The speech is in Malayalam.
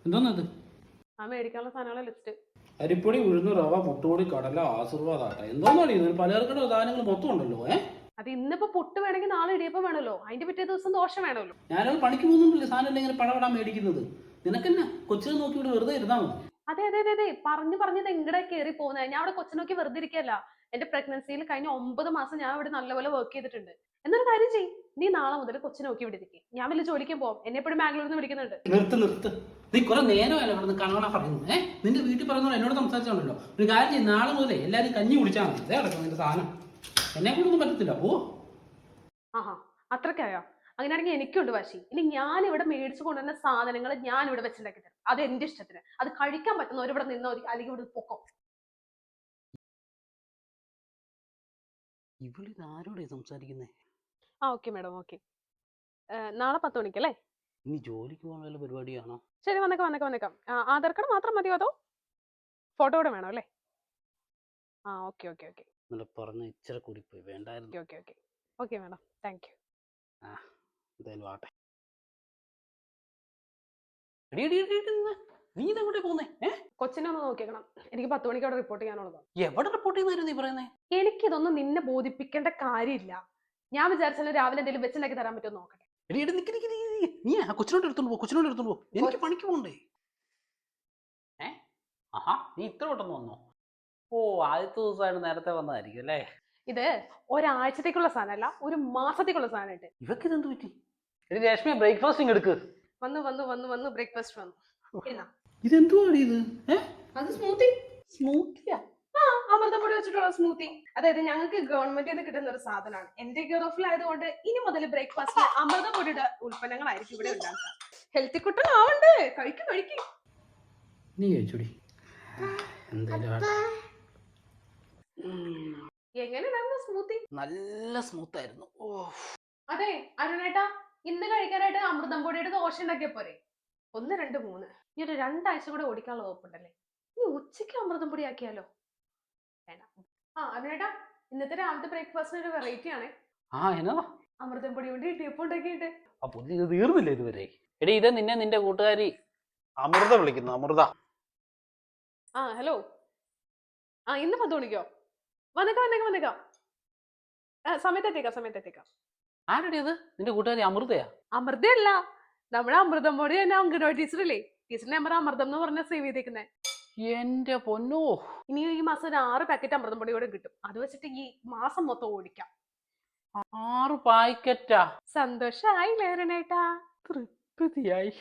എന്തോന്നത്? ആ മേടിക്കാനുള്ള സാധനങ്ങളെ ലിസ്റ്റ്. അരിപ്പൊടി, ഉഴുന്ന്, റവ, പുട്ടുപൊടി, കടല, ആശീർവാദാട്ട. എന്തോന്നാണ് ഇത്? പലചരക്കട സാധനങ്ങൾ മൊത്തം ഉണ്ടല്ലോ. അത് ഇന്നിപ്പോ പുട്ട് വേണമെങ്കിൽ നാളെ ഇടിയപ്പം വേണമല്ലോ, അതിന്റെ പിറ്റേ ദിവസം ദോശ വേണമല്ലോ. ഞാനത് പണിക്ക് പോകുന്നുണ്ടല്ലേ സാധനം ഇങ്ങനെ പടപടാൻ മേടിക്കുന്നത്. നിനക്കെന്നാ കൊച്ചിനെ നോക്കി ഇവിടെ വെറുതെ ഇരുന്നാൽ മതി. അതെ അതെ അതെ അതെ, പറഞ്ഞത് എങ്ങടെ കയറി പോകുന്നത്. ഞാൻ അവിടെ കൊച്ചിനെ നോക്കി വെറുതെ ഇരിക്കല്ല. എന്റെ പ്രഗ്നൻസിയിൽ കഴിഞ്ഞ 9 മാസം ഞാൻ ഇവിടെ നല്ലപോലെ വർക്ക് ചെയ്തിട്ടുണ്ട്. എന്നൊരു കാര്യം ചെയ്യും, നീ നാളെ മുതൽ കൊച്ചിനെ നോക്കി ഇവിടെ ഇരിക്കും. ഞാൻ വലിയ ജോലിക്കും പോകും. എന്നെ എപ്പോഴും ബാംഗ്ലൂരിൽ നിന്ന് വിളിക്കുന്നുണ്ട്. നിർത്ത്. നീ കുറെ നേരമല്ല ഇവിടെ കണവണ പറയുന്നു. നിന്റെ വീട്ടിൽ പറയുന്നത് എന്നോട് സംസാരിച്ചോണ്ടല്ലോ. ഒരു കാര്യം ചെയ്യും, നാളെ മുതലേ എല്ലാവരും കഞ്ഞി കുടിച്ചാൽ മതി. ഇതേ കിടക്കും നിന്റെ സാധനം. എന്നെ കൊണ്ടൊന്നും പറ്റത്തില്ല. ആഹാ, അത്രക്കായോ? അങ്ങനെയാണെങ്കിൽ എനിക്കുണ്ട് വാശി. ഇനി ഞാൻ ഇവിടെ മേടിച്ചു കൊണ്ടുവന്ന സാധനങ്ങൾ ഞാൻ ഇവിടെ വെച്ചുണ്ടാക്കി തരും. അത് എന്റെ ഇഷ്ടത്തിന്. അത് കഴിക്കാൻ പറ്റുന്നവർ ഇവിടെ നിന്നോ, അല്ലെങ്കിൽ ഇവിടെ പൊക്കോ. ഇവിടെ ആരോടെ സംസാരിക്കുന്നേ? ആ ഓക്കെ മാഡം, ഓക്കെ. നാളെ 10 മണിക്കല്ലേ? ഇനി ജോലിക്ക് പോകാൻ വല്ല പരിപാടിയാണോ? ശരി, വന്നേക്കാം. ആധാർ കാർഡ് മാത്രം മതിയോ അതോ ഫോട്ടോ കൂടെ വേണോ അല്ലേ? ആ ഓക്കെ. ഇന്നലെ പറഞ്ഞ ഇച്ചിരി കൂടി പോയി, വേണ്ടായിരുന്നു. Okay madam, thank you. എന്തായാലും ആട്ടെ. നീ ഇതെങ്ങോട്ടേ പോകുന്നേ? കൊച്ചിനെ ഒന്ന് നോക്കിയേക്കണം. എനിക്ക് 10 മണിക്ക് അവിടെ റിപ്പോർട്ട് ചെയ്യാനുള്ളതാണ്. എവിടെ റിപ്പോർട്ട് ചെയ്യുന്നതായിരുന്നു നീ പറയുന്നേ? എനിക്കിതൊന്നും നിന്നെ ബോധിപ്പിക്കേണ്ട കാര്യമില്ല. ഞാൻ വിചാരിച്ചാലും രാവിലെ എന്തെങ്കിലും വെച്ചുണ്ടാക്കി തരാൻ പറ്റുമോ നോക്കട്ടെ. നീ കൊച്ചിനോട് എടുത്തോണ്ട് പോ. എനിക്ക് പണിക്ക് പോകണ്ടേ? ആഹാ, നീ ഇത്ര പെട്ടെന്ന് വന്നോ? ഓ, ആദ്യത്തെ ദിവസമായിട്ട് നേരത്തെ വന്നതായിരിക്കും അല്ലേ? ഇത് ഒരാഴ്ചത്തേക്കുള്ള സാധനമല്ല, ഒരു മാസത്തേക്കുള്ള സാധനമായിട്ട്. ഇവക്ക് ഇതെന്ത് പറ്റി? രശ്മി, ബ്രേക്ക്ഫാസ്റ്റ് എടുക്ക്. വന്നു ബ്രേക്ക്ഫാസ്റ്റ് വന്നു. ഇതെന്തുവാണ് ഇത്? അത് സ്മൂത്തി. സ്മൂത്തിയാ? അമൃതപ്പൊടി വെച്ചിട്ടുള്ള സ്മൂത്തി. അതായത് ഞങ്ങൾക്ക് ഗവൺമെന്റിൽ നിന്ന് കിട്ടുന്ന ഒരു സാധനമാണ്. എന്റെ കെയർ ഓഫിലായതുകൊണ്ട് ഇനി മുതൽ ബ്രേക്ക്ഫാസ്റ്റ് അമൃതപ്പൊടിയുടെ ഉൽപ്പന്നങ്ങളായിരിക്കും ഇവിടെ ഉണ്ടാക്കുക. ഹെൽത്തി കുട്ടനാവണ്ടേ? കഴിക്കും. നീ കഴിച്ചോടി. എങ്ങനെയായിരുന്നു സ്മൂത്തി? നല്ല സ്മൂത്ത് ആയിരുന്നു. അതെ അരുണേട്ടാ, ഇന്ന് കഴിക്കാനായിട്ട് അമൃതം പൊടിയുടെ ദോശ ഉണ്ടാക്കിയ പോരെ? 1, 2, 3 ഈ ഒരു 2 ആഴ്ച കൂടെ ഓടിക്കാനുള്ള വകുപ്പുണ്ടല്ലേ. നീ ഉച്ചയ്ക്ക് അമൃതം പൊടി ആക്കിയാലോ? വേണ്ട. അരുണേട്ടാ, ഇന്നത്തെ രാവിലത്തെ ബ്രേക്ക്ഫാസ്റ്റിന് ഒരു വെറൈറ്റി ആണ്. എന്നതാ? അമൃതം പൊടി കൊണ്ട് ഇടിയപ്പം ഉണ്ടാക്കിയിട്ട്. അപ്പൊ ഇത് തീർന്നില്ല ഇതുവരെ? എടി, ഇത് നിന്റെ കൂട്ടുകാരി അമൃത വിളിക്കുന്നു. അമൃത. ഹലോ. ഇന്ന് 10 മണിക്കോ? വന്നേക്കാം. സമയത്തെത്തിക്കാം. ആരടി അത്? നിന്റെ കൂട്ടുകാരി അമൃതയാ? അമൃതയല്ല, നമ്മുടെ അമൃതം പൊടി തന്നെ. അംഗനവാടി ടീച്ചറില്ലേ, ടീച്ചറിന്റെ നമ്പർ അമൃതം എന്ന് പറഞ്ഞ സേവ് ചെയ്തേക്കുന്നേ. എന്റെ പൊന്നോ, ഇനി ഈ മാസം ഒരു 6 പാക്കറ്റ് അമൃതം പൊടി കൂടെ കിട്ടും. അത് വെച്ചിട്ട് ഈ മാസം മൊത്തം ഓടിക്കാം. 6 പാക്കറ്റാ? സന്തോഷായി ലേരണേട്ടാ? തൃപ്തിയായി.